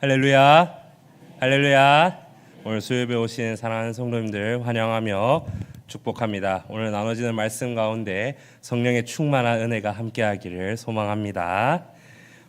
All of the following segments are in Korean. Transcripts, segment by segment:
할렐루야, 할렐루야. 오늘 수요일에 오신 사랑하는 성도님들 환영하며 축복합니다. 오늘 나눠지는 말씀 가운데 성령의 충만한 은혜가 함께하기를 소망합니다.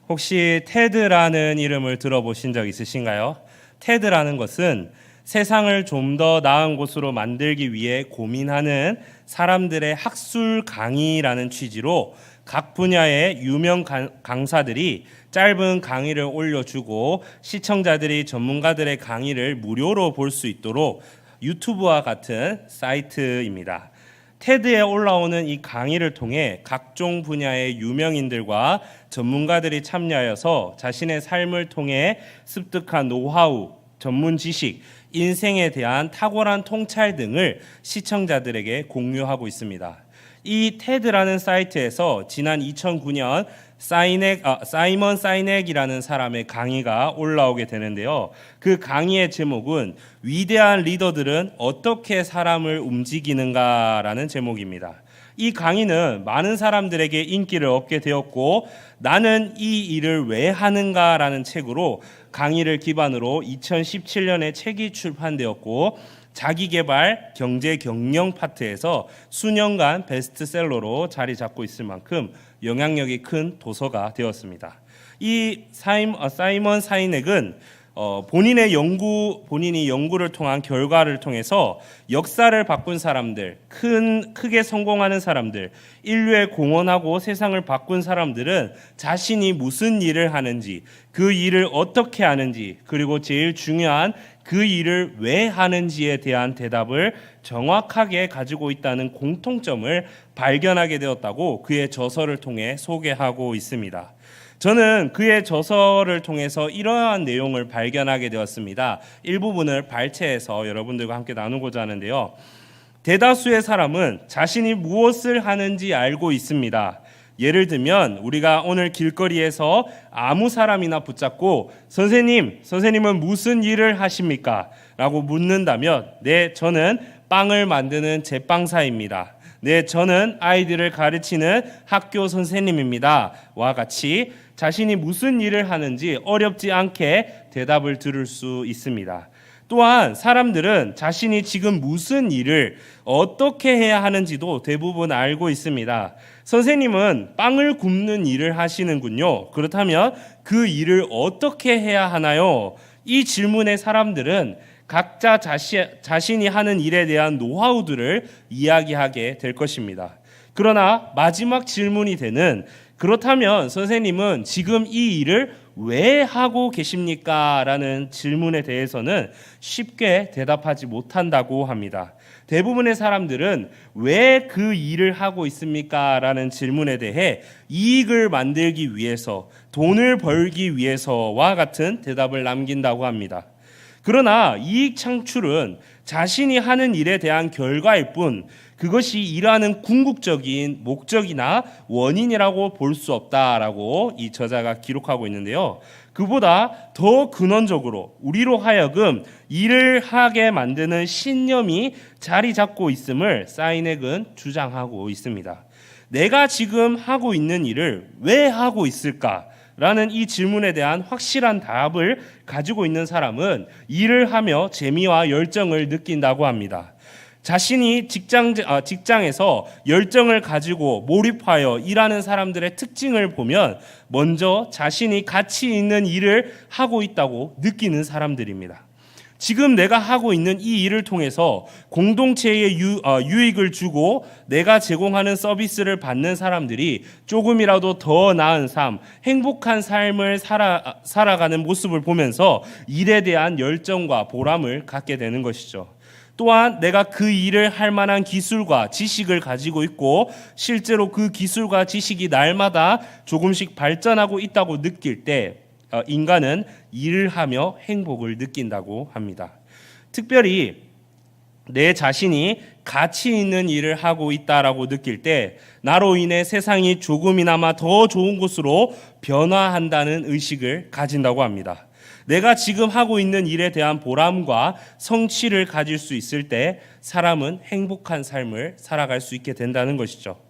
혹시 테드라는 이름을 들어보신 적 있으신가요? 테드라는 것은 세상을 좀 더 나은 곳으로 만들기 위해 고민하는 사람들의 학술 강의라는 취지로 각 분야의 유명 강사들이 짧은 강의를 올려주고 시청자들이 전문가들의 강의를 무료로 볼 수 있도록 유튜브와 같은 사이트입니다. 테드에 올라오는 이 강의를 통해 각종 분야의 유명인들과 전문가들이 참여하여서 자신의 삶을 통해 습득한 노하우, 전문 지식, 인생에 대한 탁월한 통찰 등을 시청자들에게 공유하고 있습니다. 이 테드라는 사이트에서 지난 2009년 사이먼 사이넥이라는 사람의 강의가 올라오게 되는데요. 그 강의의 제목은 위대한 리더들은 어떻게 사람을 움직이는가라는 제목입니다. 이 강의는 많은 사람들에게 인기를 얻게 되었고 나는 이 일을 왜 하는가라는 책으로 강의를 기반으로 2017년에 책이 출판되었고 자기계발, 경제, 경영 파트에서 수년간 베스트셀러로 자리 잡고 있을 만큼 영향력이 큰 도서가 되었습니다. 이 사이먼 사이넥은 본인이 연구를 통한 결과를 통해서 역사를 바꾼 사람들, 크게 성공하는 사람들, 인류에 공헌하고 세상을 바꾼 사람들은 자신이 무슨 일을 하는지, 그 일을 어떻게 하는지, 그리고 제일 중요한 그 일을 왜 하는지에 대한 대답을 정확하게 가지고 있다는 공통점을 발견하게 되었다고 그의 저서를 통해 소개하고 있습니다. 저는 그의 저서를 통해서 이러한 내용을 발견하게 되었습니다. 일부분을 발췌해서 여러분들과 함께 나누고자 하는데요. 대다수의 사람은 자신이 무엇을 하는지 알고 있습니다. 예를 들면 우리가 오늘 길거리에서 아무 사람이나 붙잡고 선생님은 무슨 일을 하십니까? 라고 묻는다면 네, 저는 빵을 만드는 제빵사입니다. 네, 저는 아이들을 가르치는 학교 선생님입니다. 와 같이 자신이 무슨 일을 하는지 어렵지 않게 대답을 들을 수 있습니다. 또한 사람들은 자신이 지금 무슨 일을 어떻게 해야 하는지도 대부분 알고 있습니다. 선생님은 빵을 굽는 일을 하시는군요. 그렇다면 그 일을 어떻게 해야 하나요? 이 질문에 사람들은 각자 자신이 하는 일에 대한 노하우들을 이야기하게 될 것입니다. 그러나 마지막 질문이 되는 그렇다면 선생님은 지금 이 일을 왜 하고 계십니까? 라는 질문에 대해서는 쉽게 대답하지 못한다고 합니다. 대부분의 사람들은 왜 그 일을 하고 있습니까? 라는 질문에 대해 이익을 만들기 위해서, 돈을 벌기 위해서와 같은 대답을 남긴다고 합니다. 그러나 이익 창출은 자신이 하는 일에 대한 결과일 뿐 그것이 일하는 궁극적인 목적이나 원인이라고 볼 수 없다라고 이 저자가 기록하고 있는데요. 그보다 더 근원적으로 우리로 하여금 일을 하게 만드는 신념이 자리 잡고 있음을 사이넥은 주장하고 있습니다. 내가 지금 하고 있는 일을 왜 하고 있을까? 라는 이 질문에 대한 확실한 답을 가지고 있는 사람은 일을 하며 재미와 열정을 느낀다고 합니다. 자신이 직장에서 열정을 가지고 몰입하여 일하는 사람들의 특징을 보면 먼저 자신이 가치 있는 일을 하고 있다고 느끼는 사람들입니다. 지금 내가 하고 있는 이 일을 통해서 공동체에 유익을 주고 내가 제공하는 서비스를 받는 사람들이 조금이라도 더 나은 삶, 행복한 삶을 살아가는 모습을 보면서 일에 대한 열정과 보람을 갖게 되는 것이죠. 또한 내가 그 일을 할 만한 기술과 지식을 가지고 있고 실제로 그 기술과 지식이 날마다 조금씩 발전하고 있다고 느낄 때 인간은 일을 하며 행복을 느낀다고 합니다. 특별히 내 자신이 가치 있는 일을 하고 있다라고 느낄 때 나로 인해 세상이 조금이나마 더 좋은 곳으로 변화한다는 의식을 가진다고 합니다. 내가 지금 하고 있는 일에 대한 보람과 성취를 가질 수 있을 때 사람은 행복한 삶을 살아갈 수 있게 된다는 것이죠.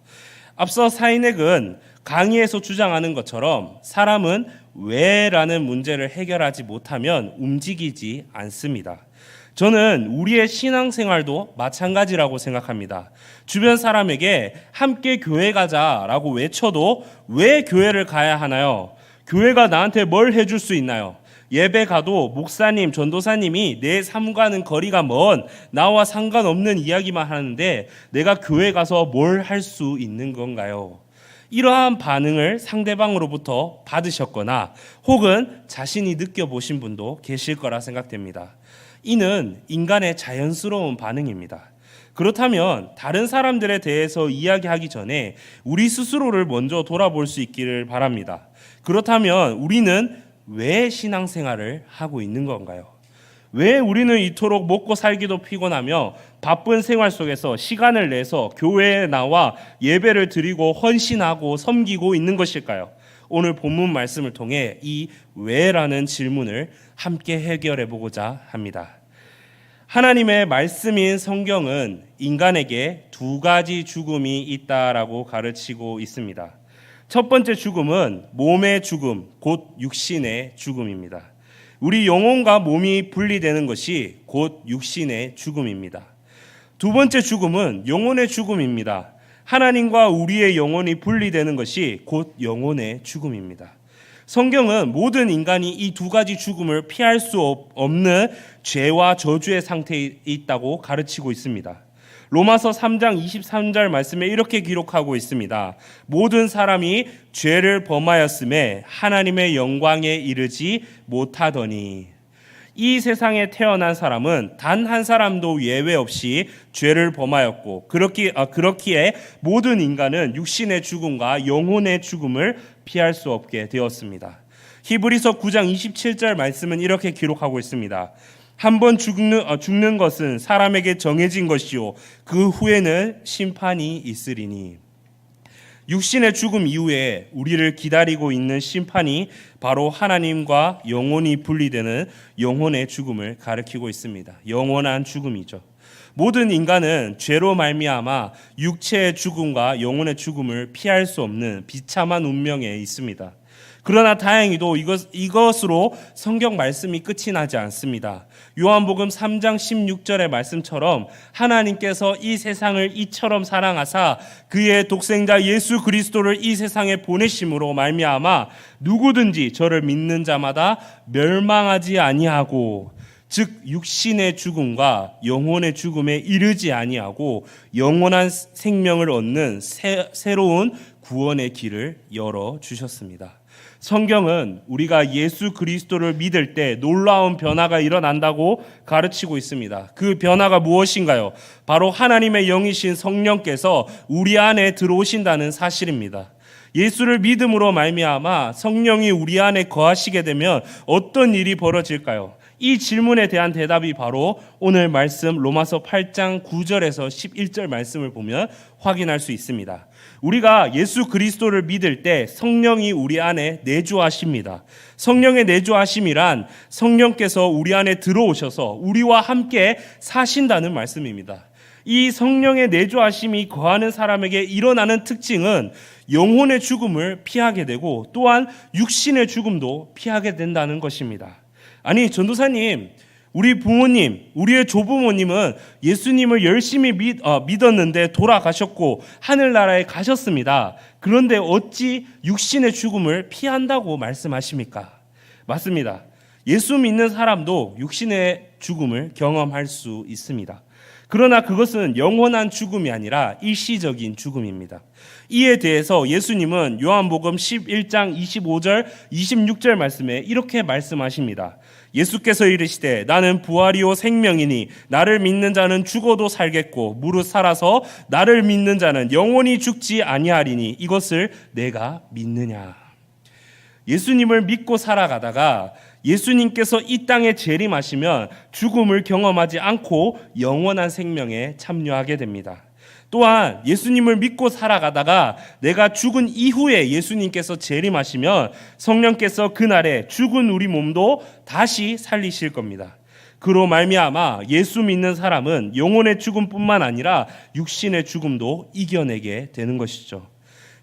앞서 사이넥은 강의에서 주장하는 것처럼 사람은 왜라는 문제를 해결하지 못하면 움직이지 않습니다. 저는 우리의 신앙생활도 마찬가지라고 생각합니다. 주변 사람에게 함께 교회 가자라고 외쳐도 왜 교회를 가야 하나요? 교회가 나한테 뭘 해줄 수 있나요? 예배 가도 목사님, 전도사님이 내 삶과는 거리가 먼 나와 상관없는 이야기만 하는데 내가 교회 가서 뭘 할 수 있는 건가요? 이러한 반응을 상대방으로부터 받으셨거나 혹은 자신이 느껴보신 분도 계실 거라 생각됩니다. 이는 인간의 자연스러운 반응입니다. 그렇다면 다른 사람들에 대해서 이야기하기 전에 우리 스스로를 먼저 돌아볼 수 있기를 바랍니다. 그렇다면 우리는 왜 신앙생활을 하고 있는 건가요? 왜 우리는 이토록 먹고 살기도 피곤하며 바쁜 생활 속에서 시간을 내서 교회에 나와 예배를 드리고 헌신하고 섬기고 있는 것일까요? 오늘 본문 말씀을 통해 이 왜라는 질문을 함께 해결해 보고자 합니다. 하나님의 말씀인 성경은 인간에게 두 가지 죽음이 있다라고 가르치고 있습니다. 첫 번째 죽음은 몸의 죽음, 곧 육신의 죽음입니다. 우리 영혼과 몸이 분리되는 것이 곧 육신의 죽음입니다. 두 번째 죽음은 영혼의 죽음입니다. 하나님과 우리의 영혼이 분리되는 것이 곧 영혼의 죽음입니다. 성경은 모든 인간이 이 두 가지 죽음을 피할 수 없는 죄와 저주의 상태에 있다고 가르치고 있습니다. 로마서 3장 23절 말씀에 이렇게 기록하고 있습니다. 모든 사람이 죄를 범하였음에 하나님의 영광에 이르지 못하더니. 이 세상에 태어난 사람은 단 한 사람도 예외 없이 죄를 범하였고 그렇기에 모든 인간은 육신의 죽음과 영혼의 죽음을 피할 수 없게 되었습니다. 히브리서 9장 27절 말씀은 이렇게 기록하고 있습니다. 한번 죽는 것은 사람에게 정해진 것이요 그 후에는 심판이 있으리니. 육신의 죽음 이후에 우리를 기다리고 있는 심판이 바로 하나님과 영혼이 분리되는 영혼의 죽음을 가리키고 있습니다. 영원한 죽음이죠. 모든 인간은 죄로 말미암아 육체의 죽음과 영혼의 죽음을 피할 수 없는 비참한 운명에 있습니다. 그러나 다행히도 이것으로 성경 말씀이 끝이 나지 않습니다. 요한복음 3장 16절의 말씀처럼 하나님께서 이 세상을 이처럼 사랑하사 그의 독생자 예수 그리스도를 이 세상에 보내심으로 말미암아 누구든지 저를 믿는 자마다 멸망하지 아니하고, 즉 육신의 죽음과 영혼의 죽음에 이르지 아니하고 영원한 생명을 얻는 새로운 구원의 길을 열어 주셨습니다. 성경은 우리가 예수 그리스도를 믿을 때 놀라운 변화가 일어난다고 가르치고 있습니다. 그 변화가 무엇인가요? 바로 하나님의 영이신 성령께서 우리 안에 들어오신다는 사실입니다. 예수를 믿음으로 말미암아 성령이 우리 안에 거하시게 되면 어떤 일이 벌어질까요? 이 질문에 대한 대답이 바로 오늘 말씀 로마서 8장 9절에서 11절 말씀을 보면 확인할 수 있습니다. 우리가 예수 그리스도를 믿을 때 성령이 우리 안에 내주하십니다. 성령의 내주하심이란 성령께서 우리 안에 들어오셔서 우리와 함께 사신다는 말씀입니다. 이 성령의 내주하심이 거하는 사람에게 일어나는 특징은 영혼의 죽음을 피하게 되고 또한 육신의 죽음도 피하게 된다는 것입니다. 아니, 전도사님, 우리 부모님, 우리의 조부모님은 예수님을 열심히 믿었는데 돌아가셨고 하늘나라에 가셨습니다. 그런데 어찌 육신의 죽음을 피한다고 말씀하십니까? 맞습니다. 예수 믿는 사람도 육신의 죽음을 경험할 수 있습니다. 그러나 그것은 영원한 죽음이 아니라 일시적인 죽음입니다. 이에 대해서 예수님은 요한복음 11장 25절 26절 말씀에 이렇게 말씀하십니다. 예수께서 이르시되 나는 부활이요 생명이니 나를 믿는 자는 죽어도 살겠고 무릇 살아서 나를 믿는 자는 영원히 죽지 아니하리니 이것을 내가 믿느냐. 예수님을 믿고 살아가다가 예수님께서 이 땅에 재림하시면 죽음을 경험하지 않고 영원한 생명에 참여하게 됩니다. 또한 예수님을 믿고 살아가다가 내가 죽은 이후에 예수님께서 재림하시면 성령께서 그날에 죽은 우리 몸도 다시 살리실 겁니다. 그로 말미암아 예수 믿는 사람은 영혼의 죽음뿐만 아니라 육신의 죽음도 이겨내게 되는 것이죠.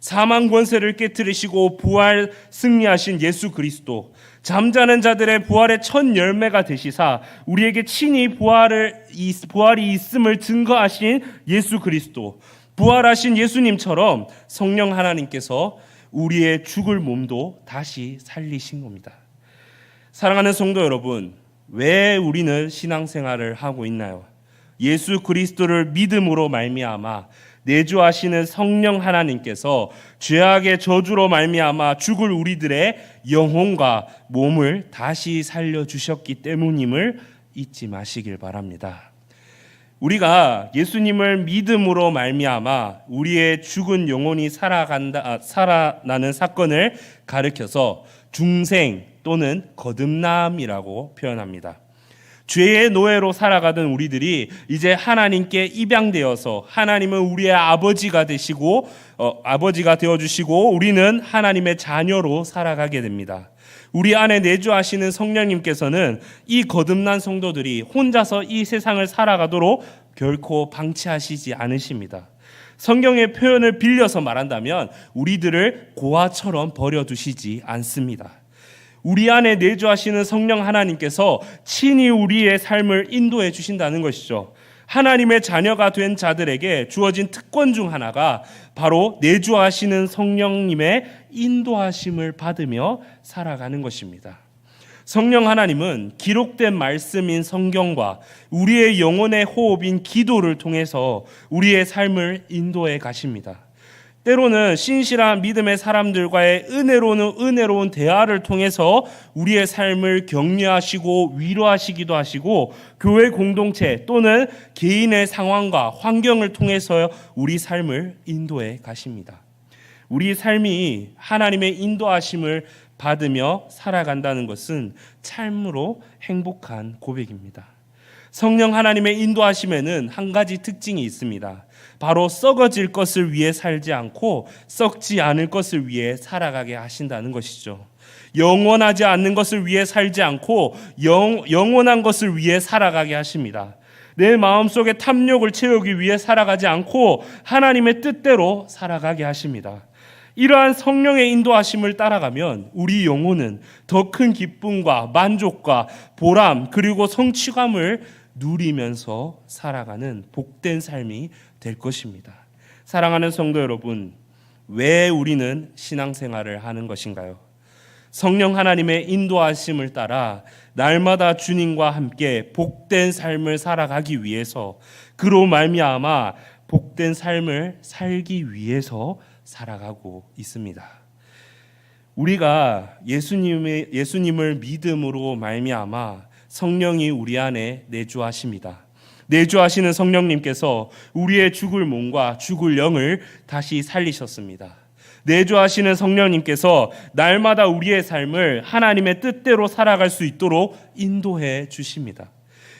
사망 권세를 깨뜨리시고 부활 승리하신 예수 그리스도, 잠자는 자들의 부활의 첫 열매가 되시사 우리에게 친히 부활이 있음을 증거하신 예수 그리스도, 부활하신 예수님처럼 성령 하나님께서 우리의 죽을 몸도 다시 살리신 겁니다. 사랑하는 성도 여러분, 왜 우리는 신앙생활을 하고 있나요? 예수 그리스도를 믿음으로 말미암아 내주하시는 성령 하나님께서 죄악의 저주로 말미암아 죽을 우리들의 영혼과 몸을 다시 살려주셨기 때문임을 잊지 마시길 바랍니다. 우리가 예수님을 믿음으로 말미암아 우리의 죽은 영혼이 살아나는 사건을 가리켜서 중생 또는 거듭남이라고 표현합니다. 죄의 노예로 살아가던 우리들이 이제 하나님께 입양되어서 하나님은 우리의 아버지가 되시고 아버지가 되어주시고 우리는 하나님의 자녀로 살아가게 됩니다. 우리 안에 내주하시는 성령님께서는 이 거듭난 성도들이 혼자서 이 세상을 살아가도록 결코 방치하시지 않으십니다. 성경의 표현을 빌려서 말한다면 우리들을 고아처럼 버려두시지 않습니다. 우리 안에 내주하시는 성령 하나님께서 친히 우리의 삶을 인도해 주신다는 것이죠. 하나님의 자녀가 된 자들에게 주어진 특권 중 하나가 바로 내주하시는 성령님의 인도하심을 받으며 살아가는 것입니다. 성령 하나님은 기록된 말씀인 성경과 우리의 영혼의 호흡인 기도를 통해서 우리의 삶을 인도해 가십니다. 때로는 신실한 믿음의 사람들과의 은혜로운 대화를 통해서 우리의 삶을 격려하시고 위로하시기도 하시고 교회 공동체 또는 개인의 상황과 환경을 통해서 우리 삶을 인도해 가십니다. 우리 삶이 하나님의 인도하심을 받으며 살아간다는 것은 참으로 행복한 고백입니다. 성령 하나님의 인도하심에는 한 가지 특징이 있습니다. 바로 썩어질 것을 위해 살지 않고 썩지 않을 것을 위해 살아가게 하신다는 것이죠. 영원하지 않는 것을 위해 살지 않고 영원한 것을 위해 살아가게 하십니다. 내 마음속에 탐욕을 채우기 위해 살아가지 않고 하나님의 뜻대로 살아가게 하십니다. 이러한 성령의 인도하심을 따라가면 우리 영혼은 더 큰 기쁨과 만족과 보람 그리고 성취감을 누리면서 살아가는 복된 삶이 될 것입니다. 사랑하는 성도 여러분, 왜 우리는 신앙생활을 하는 것인가요? 성령 하나님의 인도하심을 따라 날마다 주님과 함께 복된 삶을 살아가기 위해서, 그로 말미암아 복된 삶을 살기 위해서 살아가고 있습니다. 우리가 예수님을 믿음으로 말미암아 성령이 우리 안에 내주하십니다. 내주하시는 성령님께서 우리의 죽을 몸과 죽을 영을 다시 살리셨습니다. 내주하시는 성령님께서 날마다 우리의 삶을 하나님의 뜻대로 살아갈 수 있도록 인도해 주십니다.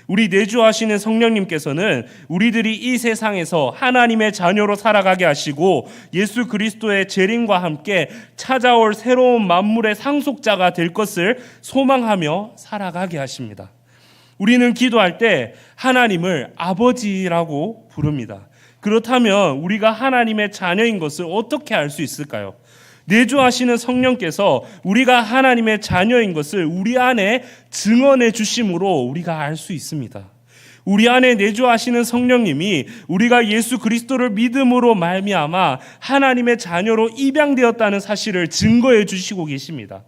우리 내주하시는 성령님께서는 우리들이 이 세상에서 하나님의 자녀로 살아가게 하시고 예수 그리스도의 재림과 함께 찾아올 새로운 만물의 상속자가 될 것을 소망하며 살아가게 하십니다. 우리는 기도할 때 하나님을 아버지라고 부릅니다. 그렇다면 우리가 하나님의 자녀인 것을 어떻게 알 수 있을까요? 내주하시는 성령께서 우리가 하나님의 자녀인 것을 우리 안에 증언해 주심으로 우리가 알 수 있습니다. 우리 안에 내주하시는 성령님이 우리가 예수 그리스도를 믿음으로 말미암아 하나님의 자녀로 입양되었다는 사실을 증거해 주시고 계십니다.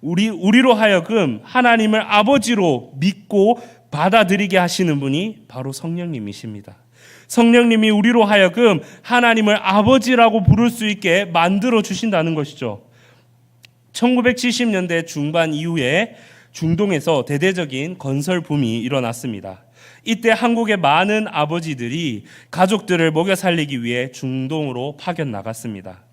우리로 하여금 하나님을 아버지로 믿고 받아들이게 하시는 분이 바로 성령님이십니다. 성령님이 우리로 하여금 하나님을 아버지라고 부를 수 있게 만들어 주신다는 것이죠. 1970년대 중반 이후에 중동에서 대대적인 건설 붐이 일어났습니다. 이때 한국의 많은 아버지들이 가족들을 먹여 살리기 위해 중동으로 파견 나갔습니다.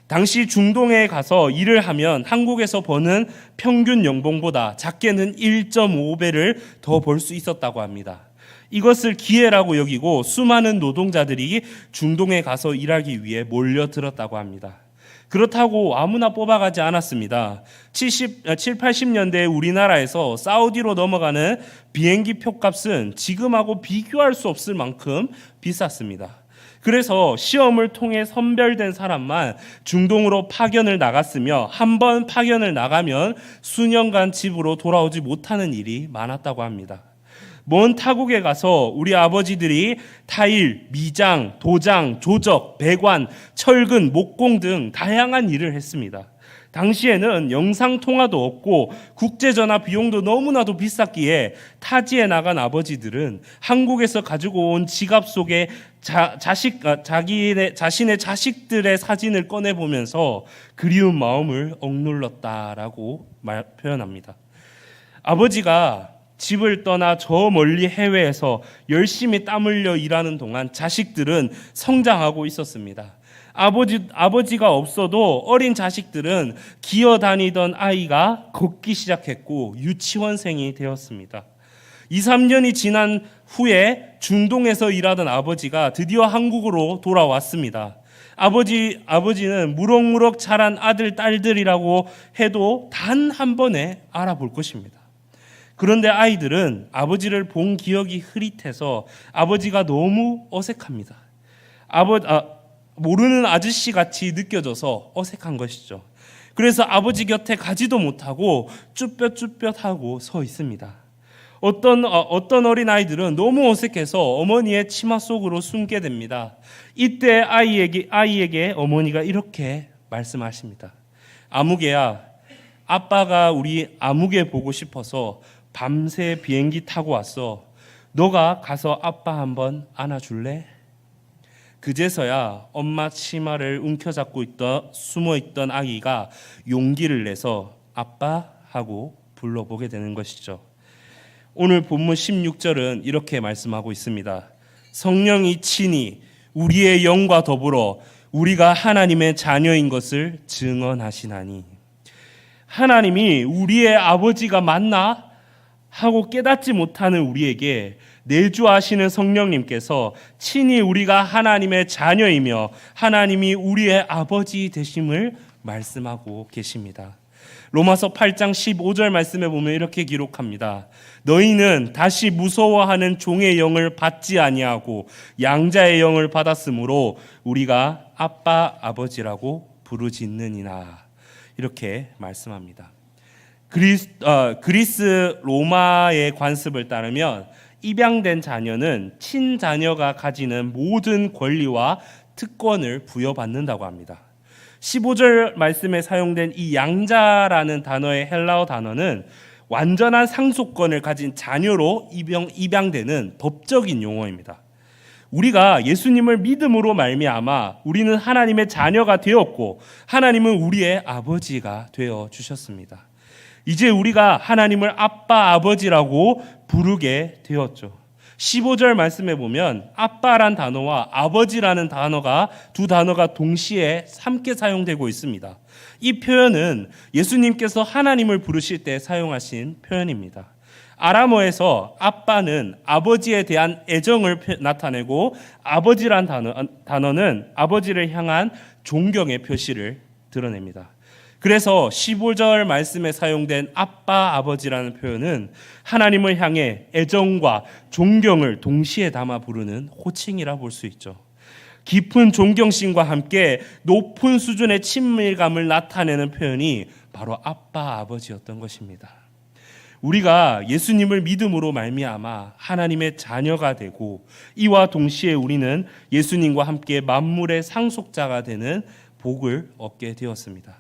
당시 중동에 가서 일을 하면 한국에서 버는 평균 연봉보다 작게는 1.5배를 더 벌 수 있었다고 합니다. 이것을 기회라고 여기고 수많은 노동자들이 중동에 가서 일하기 위해 몰려들었다고 합니다. 그렇다고 아무나 뽑아가지 않았습니다. 70, 80년대 우리나라에서 사우디로 넘어가는 비행기 표값은 지금하고 비교할 수 없을 만큼 비쌌습니다. 그래서 시험을 통해 선별된 사람만 중동으로 파견을 나갔으며 한 번 파견을 나가면 수년간 집으로 돌아오지 못하는 일이 많았다고 합니다. 먼 타국에 가서 우리 아버지들이 타일, 미장, 도장, 조적, 배관, 철근, 목공 등 다양한 일을 했습니다. 당시에는 영상통화도 없고 국제전화 비용도 너무나도 비쌌기에 타지에 나간 아버지들은 한국에서 가지고 온 지갑 속에 자신의 자식들의 사진을 꺼내보면서 그리운 마음을 억눌렀다라고 표현합니다. 아버지가 집을 떠나 저 멀리 해외에서 열심히 땀 흘려 일하는 동안 자식들은 성장하고 있었습니다. 아버지가 없어도 어린 자식들은 기어다니던 아이가 걷기 시작했고 유치원생이 되었습니다. 2, 3년이 지난 후에 중동에서 일하던 아버지가 드디어 한국으로 돌아왔습니다. 아버지는 무럭무럭 자란 아들, 딸들이라고 해도 단 한 번에 알아볼 것입니다. 그런데 아이들은 아버지를 본 기억이 흐릿해서 아버지가 너무 어색합니다. 모르는 아저씨 같이 느껴져서 어색한 것이죠. 그래서 아버지 곁에 가지도 못하고 쭈뼛쭈뼛하고 서 있습니다. 어떤 어린 아이들은 너무 어색해서 어머니의 치마 속으로 숨게 됩니다. 이때 아이에게 어머니가 이렇게 말씀하십니다. 아무개야, 아빠가 우리 아무개 보고 싶어서 밤새 비행기 타고 왔어. 너가 가서 아빠 한번 안아줄래? 그제서야 엄마 치마를 움켜잡고 숨어있던 아기가 용기를 내서 아빠 하고 불러보게 되는 것이죠. 오늘 본문 16절은 이렇게 말씀하고 있습니다. 성령이 친히 우리의 영과 더불어 우리가 하나님의 자녀인 것을 증언하시나니. 하나님이 우리의 아버지가 맞나? 하고 깨닫지 못하는 우리에게 내주하시는 성령님께서 친히 우리가 하나님의 자녀이며 하나님이 우리의 아버지 되심을 말씀하고 계십니다. 로마서 8장 15절 말씀에 보면 이렇게 기록합니다. 너희는 다시 무서워하는 종의 영을 받지 아니하고 양자의 영을 받았으므로 우리가 아빠 아버지라고 부르짖느니라. 이렇게 말씀합니다. 그리스 로마의 관습을 따르면 입양된 자녀는 친자녀가 가지는 모든 권리와 특권을 부여받는다고 합니다. 15절 말씀에 사용된 이 양자라는 단어의 헬라어 단어는 완전한 상속권을 가진 자녀로 입양되는 법적인 용어입니다. 우리가 예수님을 믿음으로 말미암아 우리는 하나님의 자녀가 되었고 하나님은 우리의 아버지가 되어 주셨습니다. 이제 우리가 하나님을 아빠, 아버지라고 부르게 되었죠. 15절 말씀에 보면 아빠란 단어와 아버지라는 두 단어가 동시에 함께 사용되고 있습니다. 이 표현은 예수님께서 하나님을 부르실 때 사용하신 표현입니다. 아람어에서 아빠는 아버지에 대한 애정을 나타내고 아버지란 단어는 아버지를 향한 존경의 표시를 드러냅니다. 그래서 15절 말씀에 사용된 아빠, 아버지라는 표현은 하나님을 향해 애정과 존경을 동시에 담아 부르는 호칭이라 볼 수 있죠. 깊은 존경심과 함께 높은 수준의 친밀감을 나타내는 표현이 바로 아빠, 아버지였던 것입니다. 우리가 예수님을 믿음으로 말미암아 하나님의 자녀가 되고 이와 동시에 우리는 예수님과 함께 만물의 상속자가 되는 복을 얻게 되었습니다.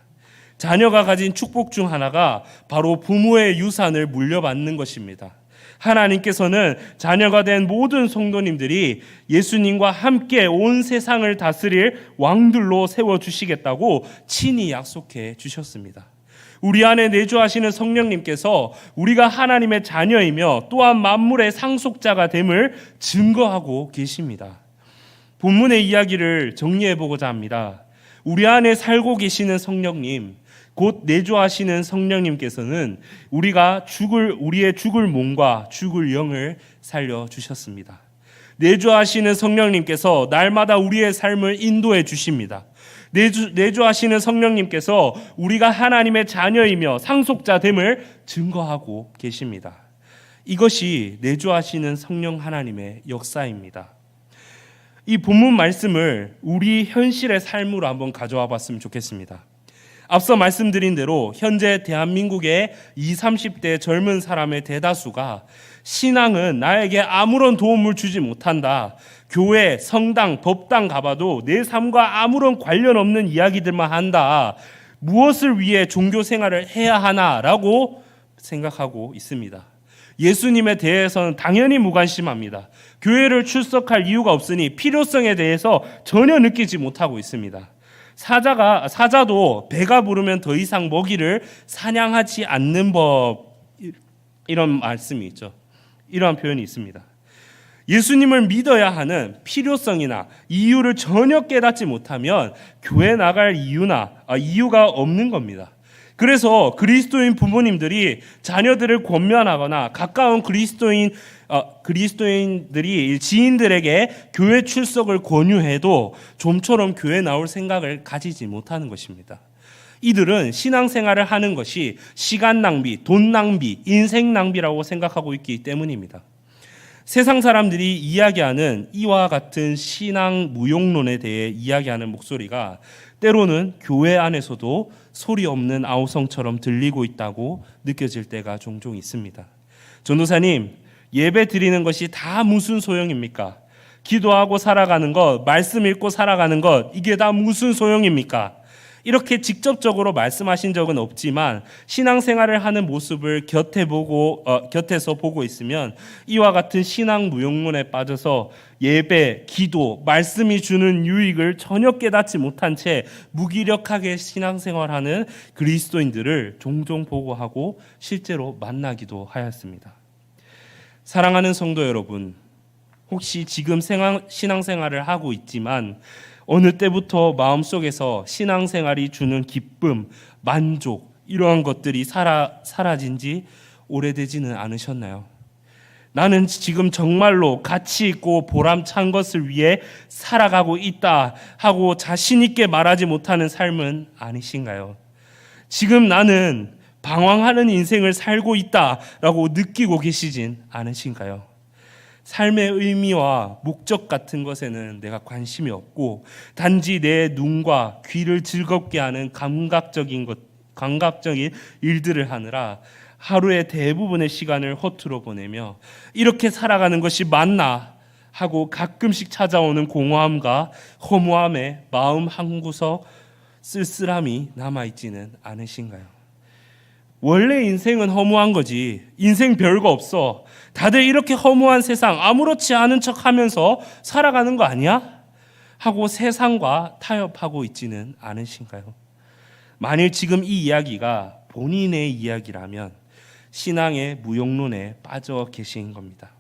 자녀가 가진 축복 중 하나가 바로 부모의 유산을 물려받는 것입니다. 하나님께서는 자녀가 된 모든 성도님들이 예수님과 함께 온 세상을 다스릴 왕들로 세워주시겠다고 친히 약속해 주셨습니다. 우리 안에 내주하시는 성령님께서 우리가 하나님의 자녀이며 또한 만물의 상속자가 됨을 증거하고 계십니다. 본문의 이야기를 정리해보고자 합니다. 우리 안에 살고 계시는 성령님, 곧 내주하시는 성령님께서는 우리의 죽을 몸과 죽을 영을 살려주셨습니다. 내주하시는 성령님께서 날마다 우리의 삶을 인도해 주십니다. 내주하시는 성령님께서 우리가 하나님의 자녀이며 상속자됨을 증거하고 계십니다. 이것이 내주하시는 성령 하나님의 역사입니다. 이 본문 말씀을 우리 현실의 삶으로 한번 가져와 봤으면 좋겠습니다. 앞서 말씀드린 대로 현재 대한민국의 20, 30대 젊은 사람의 대다수가 신앙은 나에게 아무런 도움을 주지 못한다. 교회, 성당, 법당 가봐도 내 삶과 아무런 관련 없는 이야기들만 한다. 무엇을 위해 종교 생활을 해야 하나라고 생각하고 있습니다. 예수님에 대해서는 당연히 무관심합니다. 교회를 출석할 이유가 없으니 필요성에 대해서 전혀 느끼지 못하고 있습니다. 사자도 배가 부르면 더 이상 먹이를 사냥하지 않는 법, 이런 말씀이 있죠. 이러한 표현이 있습니다. 예수님을 믿어야 하는 필요성이나 이유를 전혀 깨닫지 못하면 교회 나갈 이유가 없는 겁니다. 그래서 그리스도인 부모님들이 자녀들을 권면하거나 가까운 그리스도인들이 지인들에게 교회 출석을 권유해도 좀처럼 교회 나올 생각을 가지지 못하는 것입니다. 이들은 신앙생활을 하는 것이 시간 낭비, 돈 낭비, 인생 낭비라고 생각하고 있기 때문입니다. 세상 사람들이 이야기하는 이와 같은 신앙 무용론에 대해 이야기하는 목소리가 때로는 교회 안에서도 소리 없는 아우성처럼 들리고 있다고 느껴질 때가 종종 있습니다. 전도사님, 예배 드리는 것이 다 무슨 소용입니까? 기도하고 살아가는 것, 말씀 읽고 살아가는 것, 이게 다 무슨 소용입니까? 이렇게 직접적으로 말씀하신 적은 없지만 신앙생활을 하는 모습을 곁에서 보고 있으면 이와 같은 신앙 무용론에 빠져서 예배, 기도, 말씀이 주는 유익을 전혀 깨닫지 못한 채 무기력하게 신앙생활하는 그리스도인들을 종종 보고하고 실제로 만나기도 하였습니다. 사랑하는 성도 여러분, 혹시 지금 신앙생활을 하고 있지만 어느 때부터 마음속에서 신앙생활이 주는 기쁨, 만족, 이러한 것들이 사라진 지 오래되지는 않으셨나요? 나는 지금 정말로 가치 있고 보람찬 것을 위해 살아가고 있다 하고 자신 있게 말하지 못하는 삶은 아니신가요? 지금 나는 방황하는 인생을 살고 있다라고 느끼고 계시진 않으신가요? 삶의 의미와 목적 같은 것에는 내가 관심이 없고 단지 내 눈과 귀를 즐겁게 하는 감각적인 일들을 하느라 하루의 대부분의 시간을 허투루 보내며 이렇게 살아가는 것이 맞나 하고 가끔씩 찾아오는 공허함과 허무함에 마음 한구석 쓸쓸함이 남아있지는 않으신가요? 원래 인생은 허무한 거지. 인생 별거 없어. 다들 이렇게 허무한 세상 아무렇지 않은 척 하면서 살아가는 거 아니야? 하고 세상과 타협하고 있지는 않으신가요? 만일 지금 이 이야기가 본인의 이야기라면 신앙의 무용론에 빠져 계신 겁니다.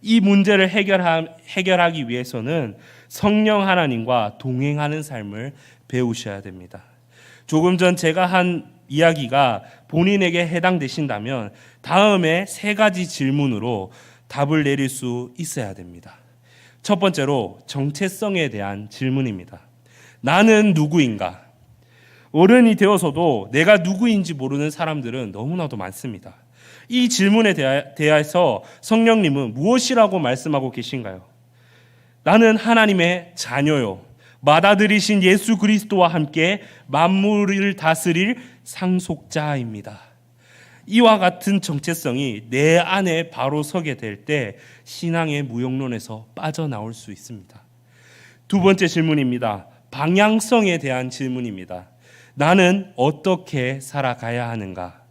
이 문제를 해결하기 위해서는 성령 하나님과 동행하는 삶을 배우셔야 됩니다. 조금 전 제가 한 이야기가 본인에게 해당되신다면 다음에 3가지 질문으로 답을 내릴 수 있어야 됩니다. 첫 번째로 정체성에 대한 질문입니다. 나는 누구인가? 어른이 되어서도 내가 누구인지 모르는 사람들은 너무나도 많습니다. 이 질문에 대해서 성령님은 무엇이라고 말씀하고 계신가요? 나는 하나님의 자녀요. 맏아들이신 예수 그리스도와 함께 만물을 다스릴 상속자입니다. 이와 같은 정체성이 내 안에 바로 서게 될 때 신앙의 무용론에서 빠져나올 수 있습니다. 두 번째 질문입니다. 방향성에 대한 질문입니다. 나는 어떻게 살아가야 하는가?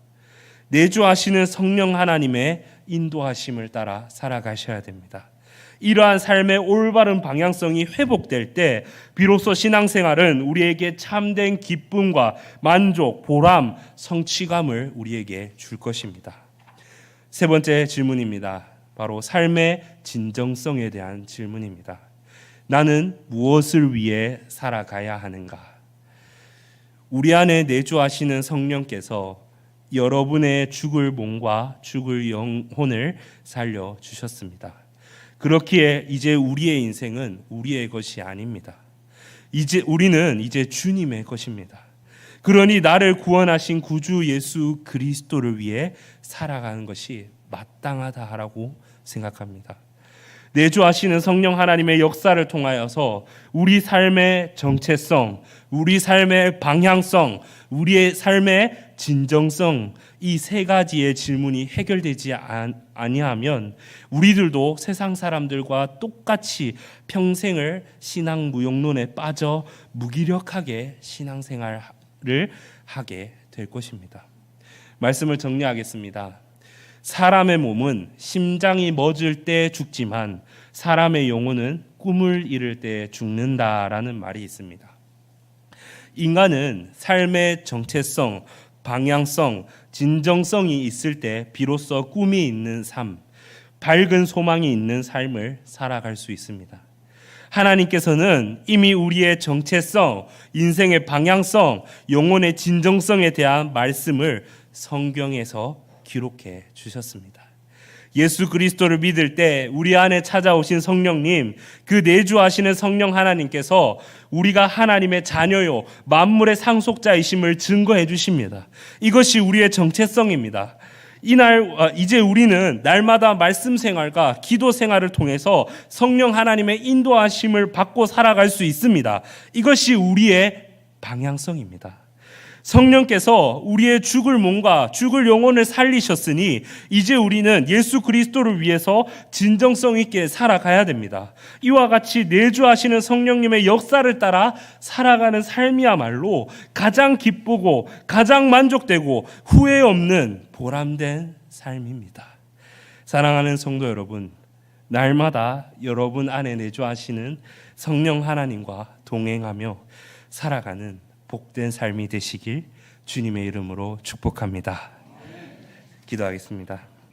내주하시는 성령 하나님의 인도하심을 따라 살아가셔야 됩니다. 이러한 삶의 올바른 방향성이 회복될 때 비로소 신앙생활은 우리에게 참된 기쁨과 만족, 보람, 성취감을 우리에게 줄 것입니다. 세 번째 질문입니다. 바로 삶의 진정성에 대한 질문입니다. 나는 무엇을 위해 살아가야 하는가? 우리 안에 내주하시는 성령께서 여러분의 죽을 몸과 죽을 영혼을 살려주셨습니다. 그렇기에 이제 우리의 인생은 우리의 것이 아닙니다. 우리는 이제 주님의 것입니다. 그러니 나를 구원하신 구주 예수 그리스도를 위해 살아가는 것이 마땅하다라고 생각합니다. 내주하시는 성령 하나님의 역사를 통하여서 우리 삶의 정체성, 우리 삶의 방향성, 우리의 삶의 진정성, 이 세 가지의 질문이 해결되지 아니하면 우리들도 세상 사람들과 똑같이 평생을 신앙 무용론에 빠져 무기력하게 신앙생활을 하게 될 것입니다. 말씀을 정리하겠습니다. 사람의 몸은 심장이 멎을 때 죽지만 사람의 영혼은 꿈을 이룰 때 죽는다라는 말이 있습니다. 인간은 삶의 정체성, 방향성, 진정성이 있을 때 비로소 꿈이 있는 삶, 밝은 소망이 있는 삶을 살아갈 수 있습니다. 하나님께서는 이미 우리의 정체성, 인생의 방향성, 영혼의 진정성에 대한 말씀을 성경에서 기록해 주셨습니다. 예수 그리스도를 믿을 때 우리 안에 찾아오신 성령님, 그 내주하시는 성령 하나님께서 우리가 하나님의 자녀요 만물의 상속자이심을 증거해 주십니다. 이것이 우리의 정체성입니다. 이제 우리는 날마다 말씀 생활과 기도 생활을 통해서 성령 하나님의 인도하심을 받고 살아갈 수 있습니다. 이것이 우리의 방향성입니다. 성령께서 우리의 죽을 몸과 죽을 영혼을 살리셨으니 이제 우리는 예수 그리스도를 위해서 진정성 있게 살아가야 됩니다. 이와 같이 내주하시는 성령님의 역사를 따라 살아가는 삶이야말로 가장 기쁘고 가장 만족되고 후회 없는 보람된 삶입니다. 사랑하는 성도 여러분, 날마다 여러분 안에 내주하시는 성령 하나님과 동행하며 살아가는 복된 삶이 되시길 주님의 이름으로 축복합니다. 기도하겠습니다.